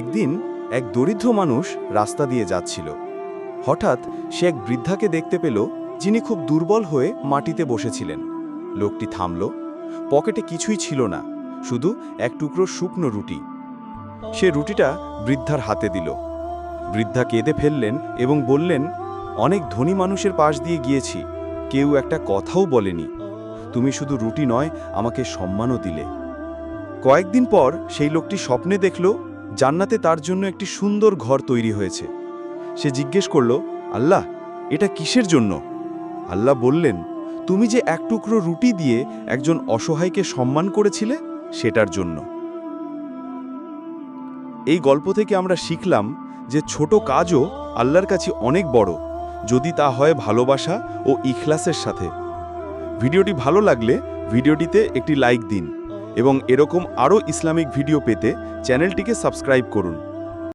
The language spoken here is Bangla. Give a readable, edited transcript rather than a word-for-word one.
একদিন এক দরিদ্র মানুষ রাস্তা দিয়ে যাচ্ছিল। হঠাৎ সে এক বৃদ্ধাকে দেখতে পেল, যিনি খুব দুর্বল হয়ে মাটিতে বসেছিলেন। লোকটি থামল। পকেটে কিছুই ছিল না, শুধু এক টুকরো শুকনো রুটি। সে রুটিটা বৃদ্ধার হাতে দিল। বৃদ্ধা কেঁদে ফেললেন এবং বললেন, অনেক ধনী মানুষের পাশ দিয়ে গিয়েছি, কেউ একটা কথাও বলেনি। তুমি শুধু রুটি নয়, আমাকে সম্মানও দিলে। কয়েকদিন পর সেই লোকটি স্বপ্নে দেখল জান্নাতে তার জন্য একটি সুন্দর ঘর তৈরি হয়েছে। সে জিজ্ঞেস করল, আল্লাহ, এটা কিসের জন্য? আল্লাহ বললেন, তুমি যে এক টুকরো রুটি দিয়ে একজন অসহায়কে সম্মান করেছিলে, সেটার জন্য। এই গল্প থেকে আমরা শিখলাম যে ছোট কাজও আল্লাহর কাছে অনেক বড়, যদি তা হয় ভালোবাসা ও ইখলাসের সাথে। ভিডিওটি ভালো লাগলে ভিডিওটিতে একটি লাইক দিন এবং এরকম আরও ইসলামিক ভিডিও পেতে চ্যানেলটিকে সাবস্ক্রাইব করুন।